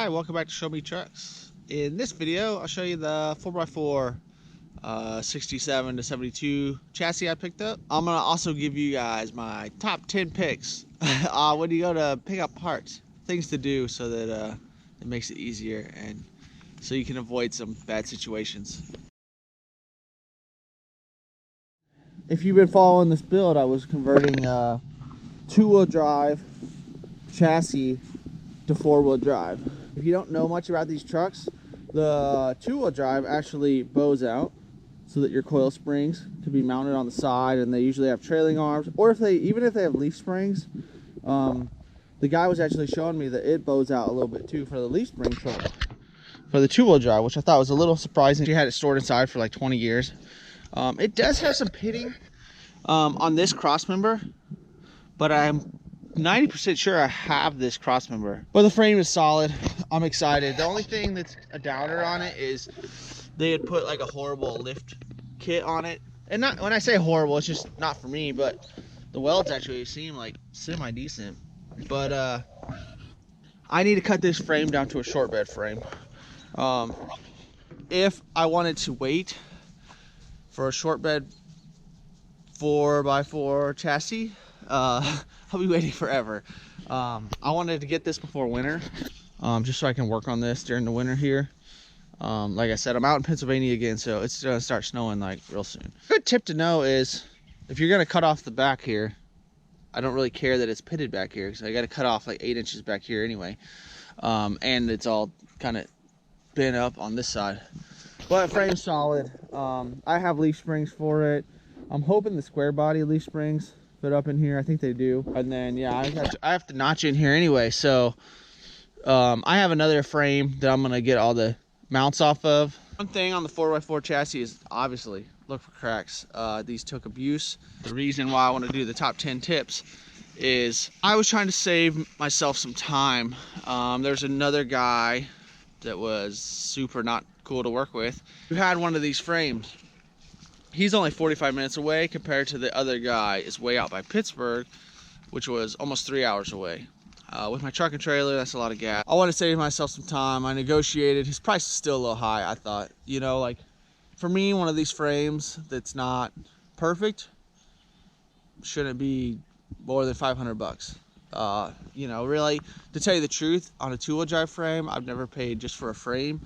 Hi, welcome back to Show Me Trucks. In this video, I'll show you the 4x4 67 to 72 chassis I picked up. I'm gonna also give you guys my top 10 picks when you go to pick up parts, things to do so that it makes it easier and so you can avoid some bad situations. If you've been following this build, I was converting two-wheel drive chassis to four-wheel drive. If you don't know much about these trucks, the two-wheel drive actually bows out so that your coil springs can be mounted on the side, and they usually have trailing arms, or even if they have leaf springs. The guy was actually showing me that it bows out a little bit too for the leaf spring truck for the two-wheel drive, which I thought was a little surprising. She had it stored inside for like 20 years. It does have some pitting on this cross member, but I'm 90% sure I have this cross member. But the frame is solid. I'm excited. The only thing that's a downer on it is they had put like a horrible lift kit on it. And not when I say horrible, it's just not for me, but the welds actually seem like semi-decent. But I need to cut this frame down to a short bed frame. If I wanted to wait for a short bed 4x4 chassis, I'll be waiting forever. I wanted to get this before winter, just so I can work on this during the winter here. Like I said, I'm out in Pennsylvania again, so it's gonna start snowing like real soon. Good tip to know is if you're gonna cut off the back here, I don't really care that it's pitted back here because I got to cut off like 8 inches back here anyway, and it's all kind of bent up on this side. But frame's solid. I have leaf springs for it. I'm hoping the square body leaf springs fit up in here. I think they do. And then yeah, I have to notch in here anyway, so I have another frame that I'm gonna get all the mounts off of. One thing on the 4x4 chassis is obviously look for cracks. These took abuse. The reason why I want to do the top 10 tips is I was trying to save myself some time. There's another guy that was super not cool to work with who had one of these frames. He's only 45 minutes away compared to the other guy is way out by Pittsburgh, which was almost 3 hours away. With my truck and trailer, that's a lot of gas. I want to save myself some time. I negotiated. His price is still a little high, I thought. You know, like for me, one of these frames that's not perfect shouldn't be more than 500 bucks. You know, really, to tell you the truth, on a two-wheel drive frame, I've never paid just for a frame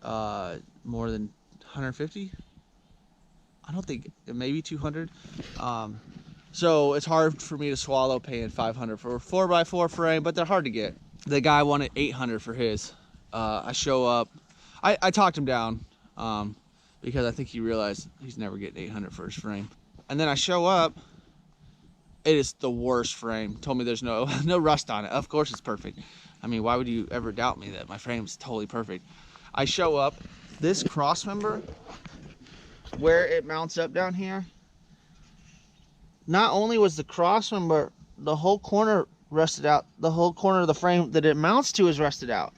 more than 150. I don't think, maybe 200. So it's hard for me to swallow paying 500 for a 4x4 frame, but they're hard to get. The guy wanted 800 for his. I show up, I talked him down because I think he realized he's never getting 800 for his frame. And then I show up, it is the worst frame. Told me there's no rust on it. Of course it's perfect. I mean, why would you ever doubt me that my frame's totally perfect? I show up, this cross member, where it mounts up down here, not only was the cross member, the whole corner rusted out. The whole corner of the frame that it mounts to is rusted out.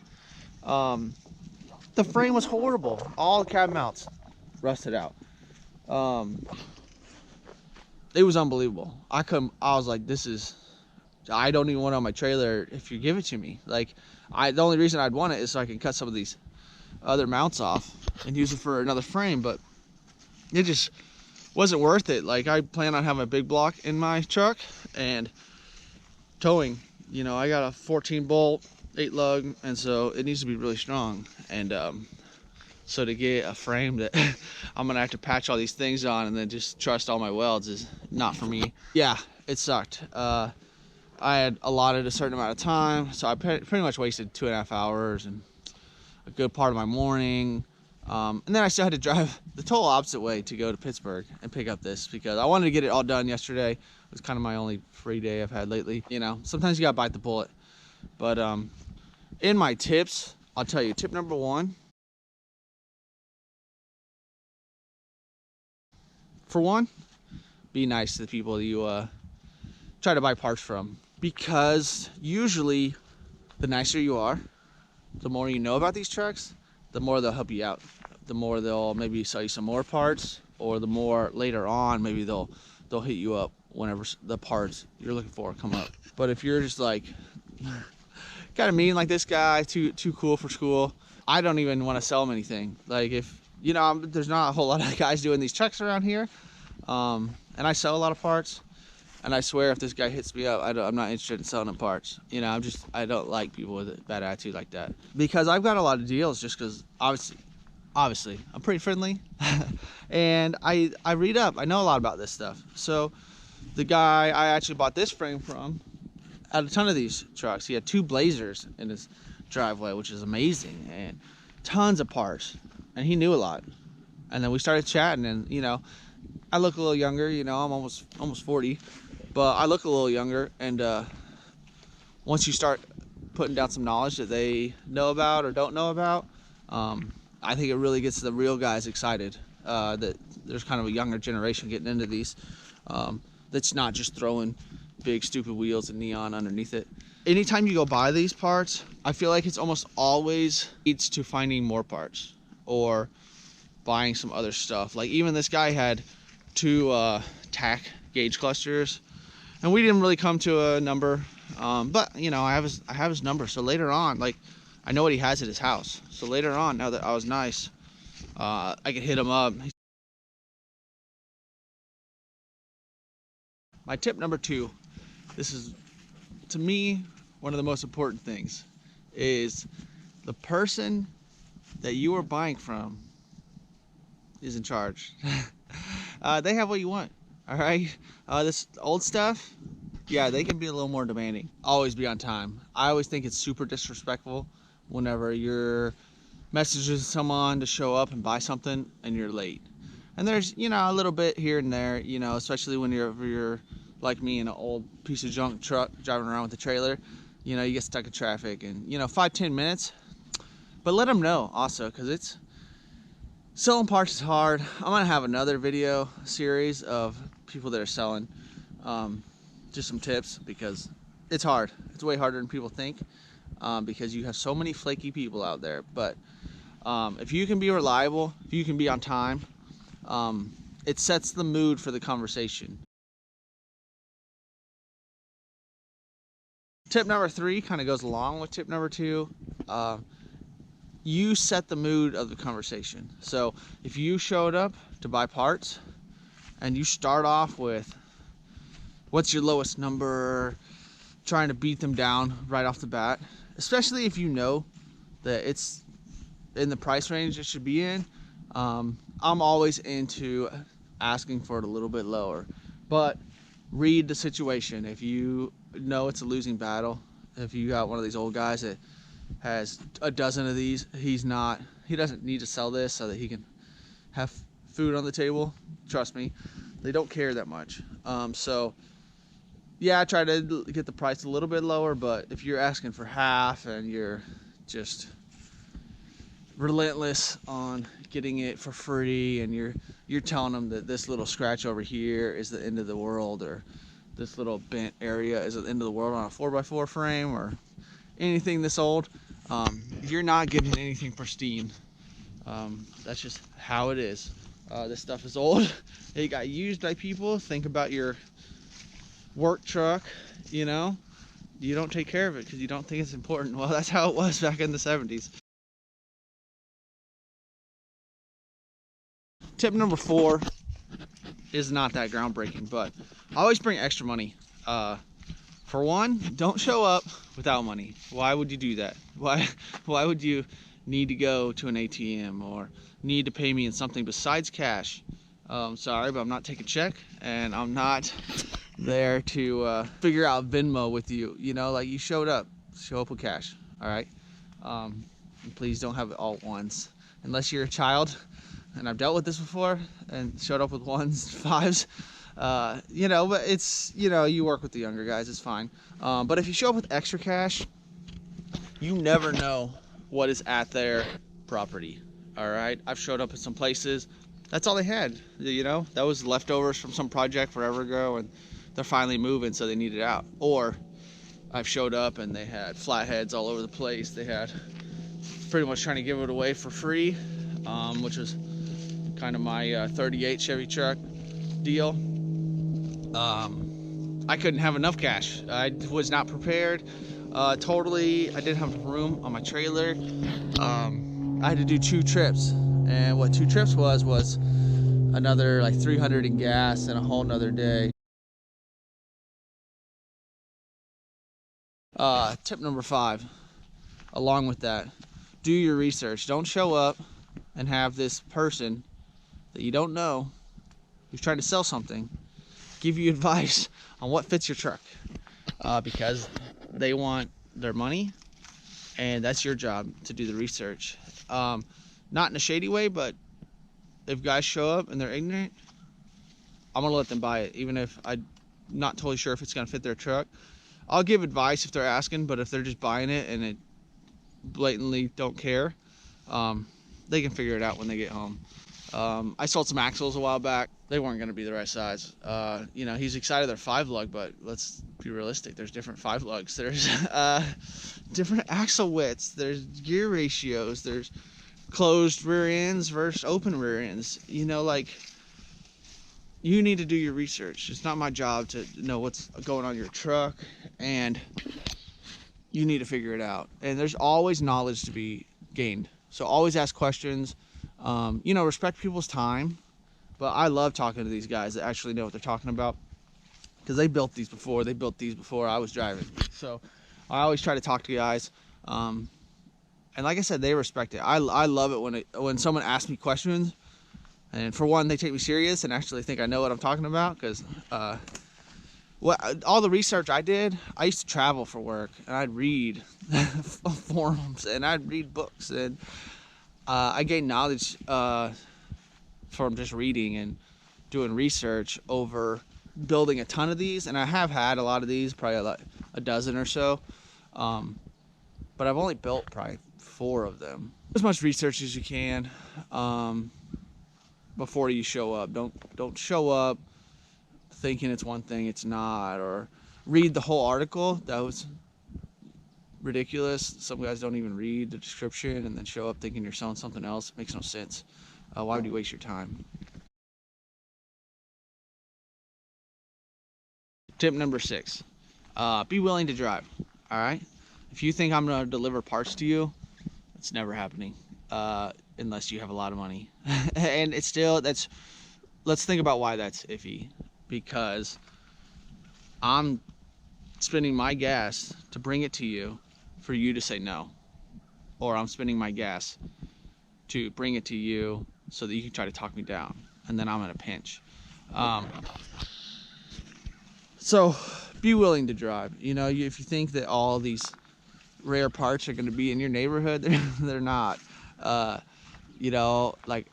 The frame was horrible. All the cab mounts rusted out. It was unbelievable. I was like, I don't even want it on my trailer if you give it to me. Like, the only reason I'd want it is so I can cut some of these other mounts off and use it for another frame, but it just wasn't worth it. Like, I plan on having a big block in my truck and towing. You know, I got a 14 bolt, 8 lug, and so it needs to be really strong. And so to get a frame that I'm gonna have to patch all these things on and then just trust all my welds is not for me. Yeah, it sucked. I had allotted a certain amount of time, so I pretty much wasted 2.5 hours and a good part of my morning. And then I still had to drive the total opposite way to go to Pittsburgh and pick up this because I wanted to get it all done yesterday. It was kind of my only free day I've had lately. You know, sometimes you gotta bite the bullet. But in my tips, I'll tell you, tip number 1. For one, be nice to the people you try to buy parts from, because usually the nicer you are, the more you know about these trucks, the more they'll help you out. The more they'll maybe sell you some more parts, or the more later on maybe they'll hit you up whenever the parts you're looking for come up. But if you're just like got a meeting like this guy, too cool for school. I don't even want to sell him anything. Like, if you know, there's not a whole lot of guys doing these trucks around here, and I sell a lot of parts. And I swear, if this guy hits me up, I'm not interested in selling him parts. You know, I don't like people with a bad attitude like that. Because I've got a lot of deals, just because obviously I'm pretty friendly, and I read up. I know a lot about this stuff. So the guy I actually bought this frame from had a ton of these trucks. He had 2 Blazers in his driveway, which is amazing, and tons of parts. And he knew a lot. And then we started chatting, and you know, I look a little younger. You know, I'm almost 40. But I look a little younger, and once you start putting down some knowledge that they know about or don't know about, I think it really gets the real guys excited that there's kind of a younger generation getting into these that's not just throwing big stupid wheels and neon underneath it. Anytime you go buy these parts, I feel like it's almost always leads to finding more parts or buying some other stuff. Like, even this guy had 2 tack gauge clusters, and we didn't really come to a number, but you know, I have his number, so later on, like, I know what he has at his house, so later on, now that I was nice, I could hit him up. My tip number 2, this is, to me, one of the most important things, is the person that you are buying from is in charge. They have what you want. All right, this old stuff, yeah, they can be a little more demanding. Always be on time. I always think it's super disrespectful whenever you're messaging someone to show up and buy something and you're late. And there's, you know, a little bit here and there, you know, especially when you're like me in an old piece of junk truck driving around with a trailer. You know, you get stuck in traffic, and you know, 5-10 minutes. But let them know also, because it's selling parts is hard. I'm gonna have another video series of people that are selling, just some tips, because it's hard. It's way harder than people think, because you have so many flaky people out there. But if you can be reliable, if you can be on time, it sets the mood for the conversation. Tip number 3 kind of goes along with tip number 2. You set the mood of the conversation. So if you showed up to buy parts and you start off with, what's your lowest number, trying to beat them down right off the bat, especially if you know that it's in the price range it should be in, I'm always into asking for it a little bit lower. But read the situation. If you know it's a losing battle, if you got one of these old guys that has a dozen of these, he doesn't need to sell this so that he can have food on the table. Trust me, they don't care that much. So yeah, I try to get the price a little bit lower, but if you're asking for half and you're just relentless on getting it for free, and you're telling them that this little scratch over here is the end of the world, or this little bent area is the end of the world on a 4x4 frame, or anything this old, you're not getting anything pristine. That's just how it is. This stuff is old. It got used by people. Think about your work truck, you know, you don't take care of it because you don't think it's important. Well, that's how it was back in the 70s. Tip number 4 is not that groundbreaking, but I always bring extra money. For one, don't show up without money. Why would you do that? Why would you need to go to an ATM or need to pay me in something besides cash? Sorry, but I'm not taking check, and I'm not there to figure out Venmo with you. You know, like, you showed up, show up with cash. All right. And please don't have it all at once, unless you're a child. And I've dealt with this before and showed up with 1s, 5s. You know, but it's, you know, you work with the younger guys, it's fine. But if you show up with extra cash, you never know what is at their property. All right. I've showed up at some places, that's all they had. You know, that was leftovers from some project forever ago, and they're finally moving, so they need it out. Or I've showed up and they had flatheads all over the place. They had pretty much trying to give it away for free, which was kind of my 38 Chevy truck deal. I couldn't have enough cash. I was not prepared. Totally, I didn't have room on my trailer. I had to do 2 trips, and what 2 trips was another like 300 in gas and a whole nother day. Tip number 5, along with that, do your research. Don't show up and have this person that you don't know who's trying to sell something give you advice on what fits your truck, because they want their money, and that's your job to do the research. Not in a shady way, but if guys show up and they're ignorant, I'm gonna let them buy it, even if I'm not totally sure if it's gonna fit their truck. I'll give advice if they're asking, but if they're just buying it and it blatantly don't care, they can figure it out when they get home. I sold some axles a while back. They weren't going to be the right size. You know, he's excited they're 5 lug, but let's be realistic. There's different 5 lugs. There's different axle widths. There's gear ratios. There's closed rear ends versus open rear ends. You know, like, you need to do your research. It's not my job to know what's going on your truck, and you need to figure it out. And there's always knowledge to be gained. So always ask questions. You know, respect people's time. But I love talking to these guys that actually know what they're talking about, because they built these before. They built these before I was driving. So I always try to talk to guys. And like I said, they respect it. I love it when someone asks me questions. And for one, they take me serious and actually think I know what I'm talking about, because all the research I did, I used to travel for work, and I'd read forums and I'd read books, and I gained knowledge from just reading and doing research over building a ton of these. And I have had a lot of these, probably like a dozen or so, but I've only built probably 4 of them. As much research as you can before you show up. Don't show up thinking it's one thing it's not, or read the whole article. That was ridiculous. Some guys don't even read the description and then show up thinking you're selling something else. It makes no sense. Why would you waste your time? Tip number 6, be willing to drive. All right, if you think I'm going to deliver parts to you, it's never happening, unless you have a lot of money. And it's still, let's think about why that's iffy. Because I'm spending my gas to bring it to you for you to say no, or I'm spending my gas to bring it to you so that you can try to talk me down, and then I'm in a pinch. So be willing to drive. You know, if you think that all these rare parts are going to be in your neighborhood, they're not. You know, like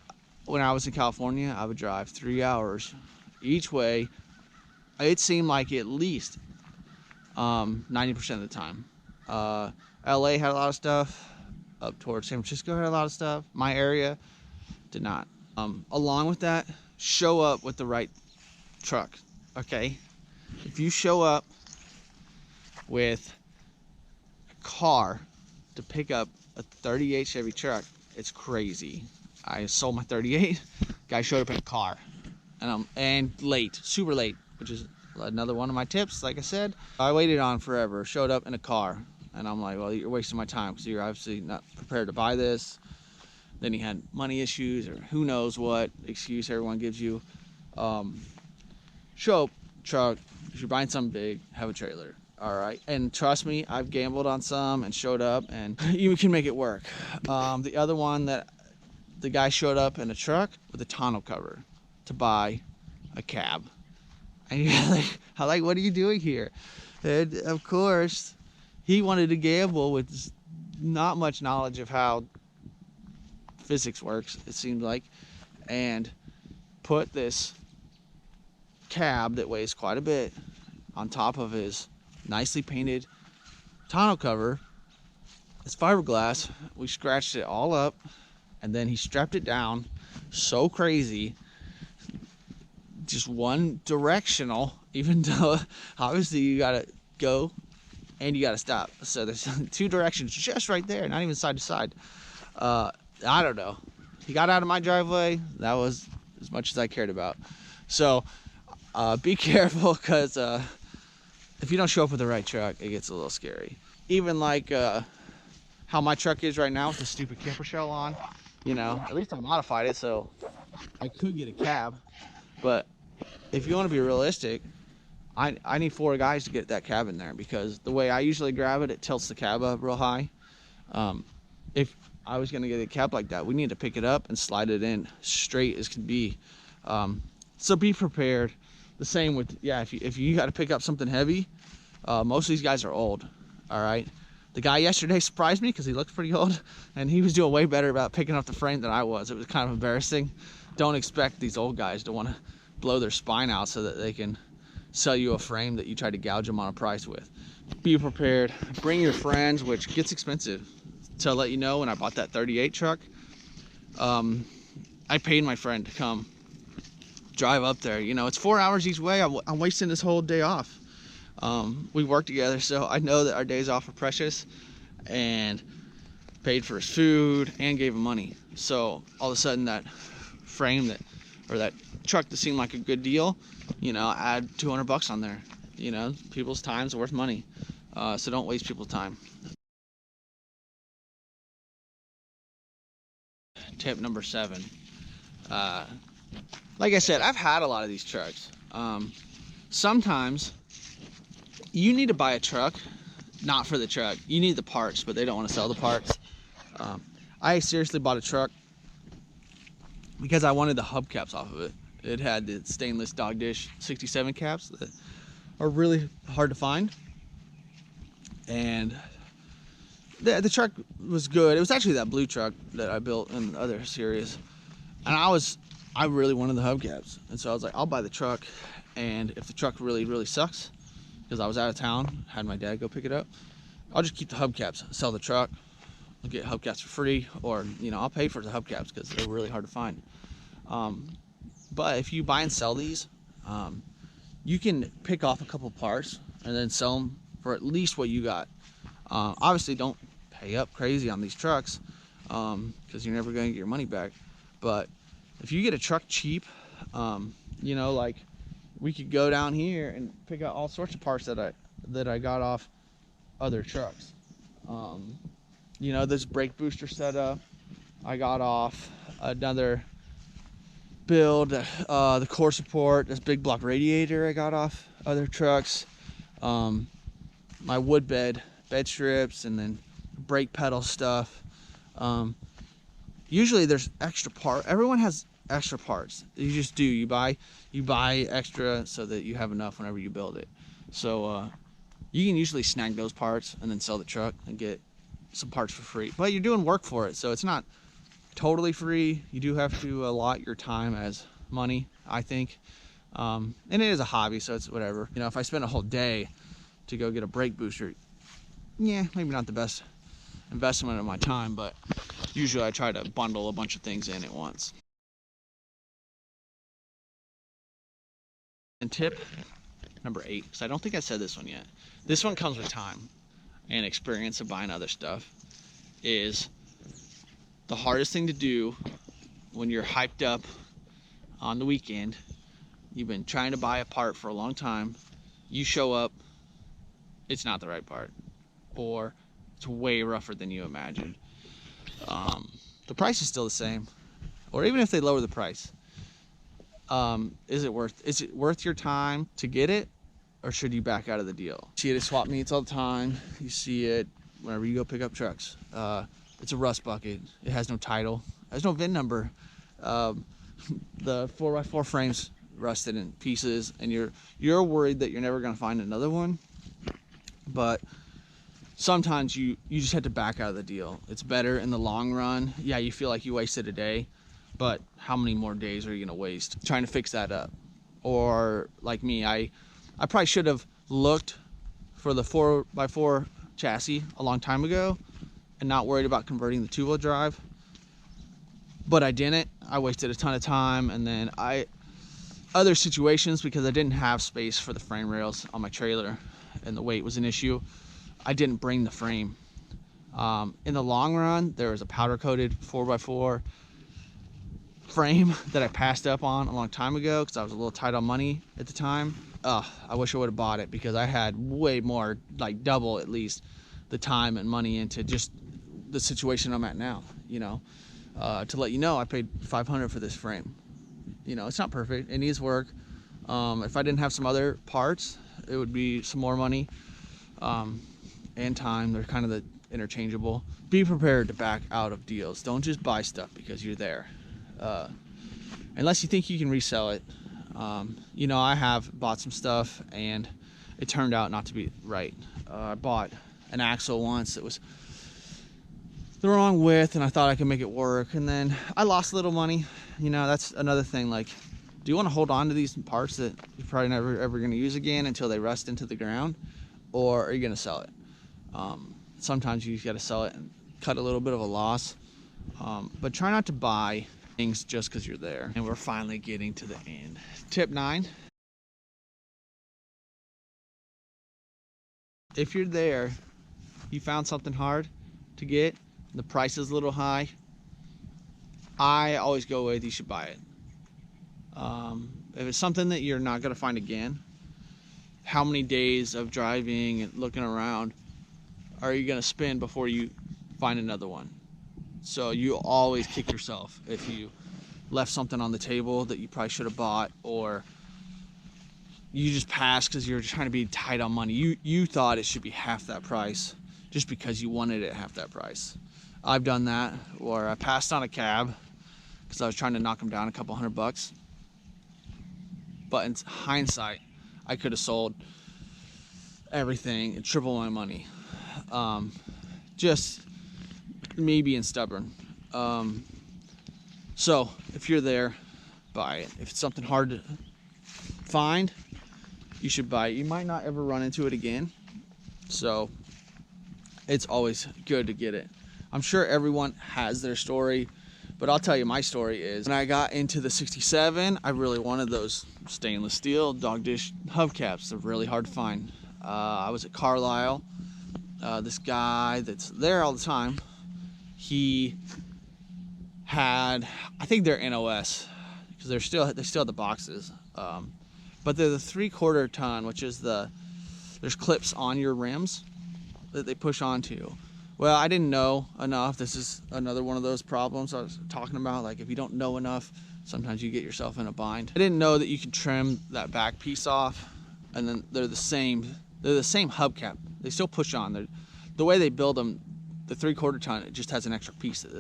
when I was in California, I would drive 3 hours each way. It seemed like at least 90% of the time. LA had a lot of stuff. Up towards San Francisco had a lot of stuff. My area did not. Along with that, show up with the right truck. Okay, if you show up with a car to pick up a 38 Chevy truck, it's crazy. I sold my 38. Guy showed up in a car, and late, super late, which is another one of my tips. Like I said, I waited on forever. Showed up in a car, and I'm like, well, you're wasting my time because you're obviously not prepared to buy this. Then he had money issues, or who knows what excuse everyone gives you. Show up, truck. If you're buying something big, have a trailer. All right, and trust me, I've gambled on some and showed up, and you can make it work. The other one, that the guy showed up in a truck with a tonneau cover to buy a cab. And you're like, what are you doing here? And of course, he wanted to gamble with not much knowledge of how physics works, it seemed like, and put this cab that weighs quite a bit on top of his nicely painted tonneau cover. It's fiberglass. We scratched it all up, and then he strapped it down so crazy, just one directional, even though obviously you gotta go and you gotta stop. So there's 2 directions just right there, not even side to side. I don't know. He got out of my driveway. That was as much as I cared about. So be careful, because if you don't show up with the right truck, it gets a little scary. even like how my truck is right now with the stupid camper shell on, you know, at least I modified it so I could get a cab. But if you want to be realistic, I need 4 guys to get that cab in there, because the way I usually grab it, it tilts the cab up real high. If I was going to get a cab like that, we need to pick it up and slide it in straight as can be. So be prepared. The same with, yeah, if you got to pick up something heavy, most of these guys are old, all right? The guy yesterday surprised me because he looked pretty old, and he was doing way better about picking up the frame than I was. It was kind of embarrassing. Don't expect these old guys to want to blow their spine out so that they can sell you a frame that you tried to gouge them on a price with. Be prepared. Bring your friends, which gets expensive. To let you know, when I bought that 38 truck, I paid my friend to come drive up there. You know, it's 4 hours each way. I'm wasting this whole day off. We work together, so I know that our days off are precious, and paid for his food and gave him money. So all of a sudden that frame that truck that seemed like a good deal, you know, add 200 bucks on there. You know, people's time's worth money. So don't waste people's time. Tip number 7. Like I said, I've had a lot of these trucks. Sometimes you need to buy a truck, not for the truck. You need the parts, but they don't want to sell the parts. I seriously bought a truck because I wanted the hubcaps off of it. It had the stainless dog dish 67 caps that are really hard to find. And the truck was good. It was actually that blue truck that I built in the other series. And I really wanted the hubcaps. And so I was like, I'll buy the truck. And if the truck really, really sucks, because I was out of town, had my dad go pick it up, I'll just keep the hubcaps, sell the truck, I'll get hubcaps for free, or, you know, I'll pay for the hubcaps because they're really hard to find. But if you buy and sell these, you can pick off a couple parts and then sell them for at least what you got. Obviously, don't pay up crazy on these trucks, because you're never going to get your money back. But if you get a truck cheap, you know, like we could go down here and pick out all sorts of parts that I got off other trucks. You know, this brake booster setup I got off another build. The core support, this big block radiator I got off other trucks. My wood bed strips, and then brake pedal stuff. Usually there's extra part. Everyone has extra parts. You just do. You buy extra so that you have enough whenever you build it. So you can usually snag those parts and then sell the truck and get some parts for free. But you're doing work for it, so it's not totally free. You do have to allot your time as money, I think. And it is a hobby, so it's whatever. You know, if I spend a whole day to go get a brake booster, yeah, maybe not the best investment of my time, but usually I try to bundle a bunch of things in at once. And tip number 8, because I don't think I said this one yet. This one comes with time and experience of buying other stuff, is the hardest thing to do when you're hyped up on the weekend. You've been trying to buy a part for a long time. You show up, it's not the right part, or it's way rougher than you imagined. The price is still the same, or even if they lower the price, is it worth your time to get it, or should you back out of the deal? You see it at swap meets all the time. You see it whenever you go pick up trucks. It's a rust bucket. It has no title. It has no VIN number. The 4x4 frame's rusted in pieces, and you're worried that you're never going to find another one. But sometimes you just have to back out of the deal. It's better in the long run. Yeah, you feel like you wasted a day, but how many more days are you going to waste trying to fix that up? Or like me, I probably should have looked for the 4x4 chassis a long time ago and not worried about converting the 2-wheel drive. But I didn't. I wasted a ton of time, and then other situations, because I didn't have space for the frame rails on my trailer and the weight was an issue, I didn't bring the frame. In the long run, there was a powder coated 4x4 frame that I passed up on a long time ago because I was a little tight on money at the time. I wish I would have bought it, because I had way more, like double at least, the time and money into just the situation I'm at now, you know. To let you know, I paid $500 for this frame. You know, it's not perfect, it needs work. If I didn't have some other parts, it would be some more money and time. They're kind of the interchangeable. Be prepared to back out of deals. Don't just buy stuff because you're there, unless you think you can resell it. You know, I have bought some stuff and it turned out not to be right. I bought an axle once that was the wrong width and I thought I could make it work, and then I lost a little money. You know, that's another thing. Like, do you want to hold on to these parts that you're probably never ever going to use again until they rust into the ground, or are you going to sell it? Sometimes you got to sell it and cut a little bit of a loss, but try not to buy things just because you're there. And we're finally getting to the end. Tip 9. If you're there, you found something hard to get, the price is a little high, I always go with, you should buy it. If it's something that you're not going to find again, how many days of driving and looking around are you going to spend before you find another one? So you always kick yourself if you left something on the table that you probably should have bought, or you just passed because you're trying to be tight on money. You thought it should be half that price just because you wanted it half that price. I've done that, or I passed on a cab because I was trying to knock them down a couple $100. But in hindsight, I could have sold everything and triple my money. Just me being stubborn. So if you're there, buy it. If it's something hard to find, you should buy it. You might not ever run into it again, so it's always good to get it. I'm sure everyone has their story, but I'll tell you my story is when I got into the 67, I really wanted those stainless steel dog dish hubcaps. They're really hard to find. I was at Carlisle. This guy that's there all the time, he had, I think they're NOS because they still have the boxes, but they're the 3/4 ton, which is there's clips on your rims that they push onto. Well, I didn't know enough. This is another one of those problems I was talking about. Like, if you don't know enough, sometimes you get yourself in a bind. I didn't know that you could trim that back piece off, and then they're the same hubcap. They still push on. The way they build them, the 3/4 ton, it just has an extra piece that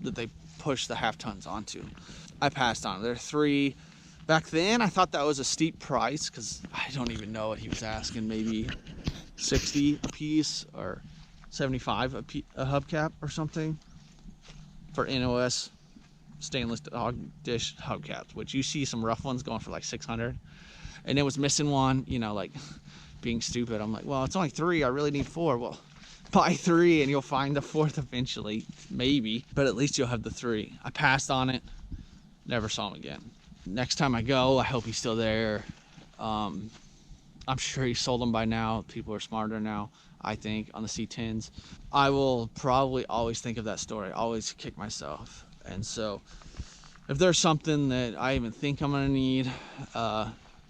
they push the half tons onto. I passed on. They're 3. Back then, I thought that was a steep price because I don't even know what he was asking. Maybe 60 a piece or 75 a hubcap or something for NOS stainless dog dish hubcaps, which you see some rough ones going for like 600, and it was missing one. You know, like being stupid, I'm like, well, it's only 3, I really need 4. Well, buy 3 and you'll find the 4th eventually, maybe, but at least you'll have the 3. I passed on it, never saw him again. Next time I go, I hope he's still there. I'm sure he sold them by now. People are smarter now, I think, on the C10s. I will probably always think of that story, always kick myself. And so if there's something that I even think I'm gonna need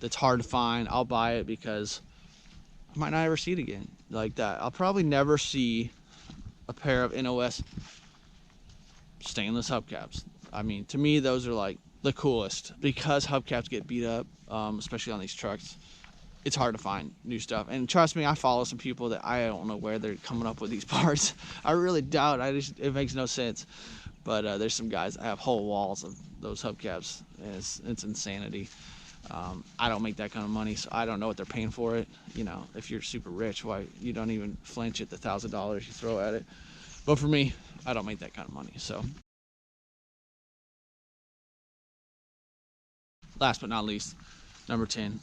that's hard to find, I'll buy it because I might not ever see it again like that. I'll probably never see a pair of NOS stainless hubcaps. I mean, to me, those are like the coolest because hubcaps get beat up, especially on these trucks. It's hard to find new stuff, and trust me, I follow some people that I don't know where they're coming up with these parts. I really doubt. It makes no sense. But there's some guys that have whole walls of those hubcaps. It's insanity. I don't make that kind of money, so I don't know what they're paying for it. You know, if you're super rich, why you don't even flinch at the $1,000 you throw at it. But for me, I don't make that kind of money. So, last but not least, number 10.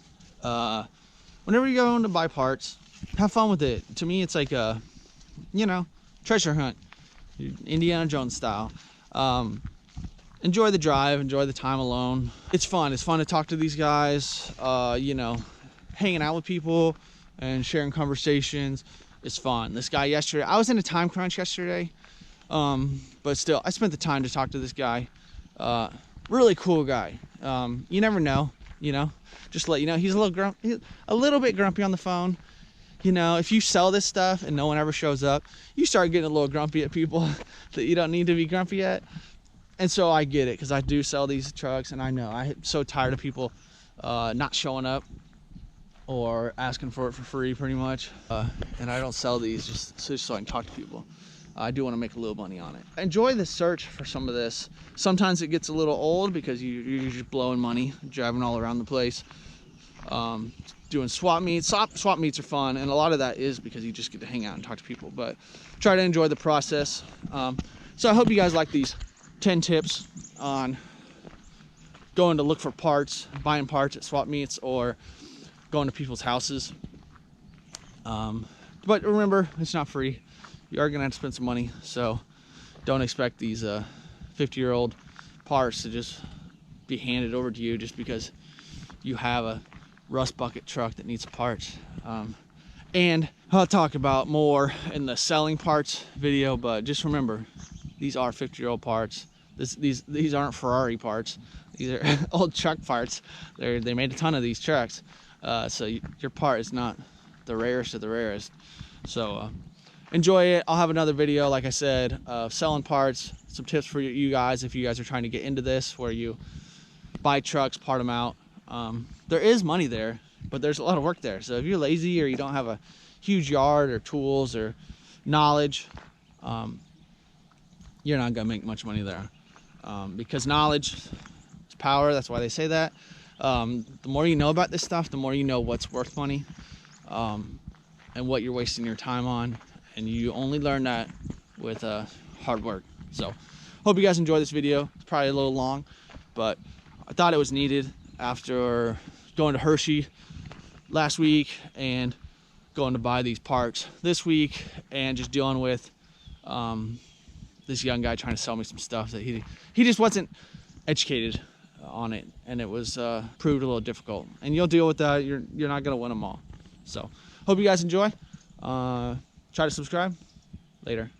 Whenever you're going to buy parts, have fun with it. To me, it's like a, treasure hunt, Indiana Jones style. Enjoy the drive, enjoy the time alone. It's fun. It's fun to talk to these guys, hanging out with people and sharing conversations. It's fun. This guy yesterday, I was in a time crunch yesterday, but still, I spent the time to talk to this guy. Really cool guy. You never know, just to let you know, he's a little bit grumpy on the phone. you know, if you sell this stuff and no one ever shows up, you start getting a little grumpy at people that you don't need to be grumpy at. And so I get it, because I do sell these trucks, and I know I'm so tired of people not showing up or asking for it for free, pretty much. And I don't sell these just so I can talk to people. I do want to make a little money on it. I enjoy the search for some of this. Sometimes it gets a little old because you're just blowing money, driving all around the place, doing swap meets. Swap meets are fun, and a lot of that is because you just get to hang out and talk to people, but try to enjoy the process. So I hope you guys like these 10 tips on going to look for parts, buying parts at swap meets, or going to people's houses. But remember, it's not free. You are gonna have to spend some money, so don't expect these 50-year-old parts to just be handed over to you just because you have a rust bucket truck that needs parts. And I'll talk about more in the selling parts video, but just remember, these are 50-year-old parts. These aren't Ferrari parts. These are old truck parts. They made a ton of these trucks, so your part is not the rarest of the rarest. So enjoy it. I'll have another video, like I said, of selling parts, some tips for you guys if you guys are trying to get into this, where you buy trucks, part them out. There is money there, but there's a lot of work there. So if you're lazy or you don't have a huge yard or tools or knowledge, you're not gonna make much money there, because knowledge is power. That's why they say that. The more you know about this stuff, the more you know what's worth money, and what you're wasting your time on, and you only learn that with hard work. So hope you guys enjoy this video. It's probably a little long, but I thought it was needed after going to Hershey last week and going to buy these parts this week, and just dealing with this young guy trying to sell me some stuff that he just wasn't educated on it, and it was proved a little difficult. And you'll deal with that. You're not gonna win them all. So hope you guys enjoy. Try to subscribe. Later.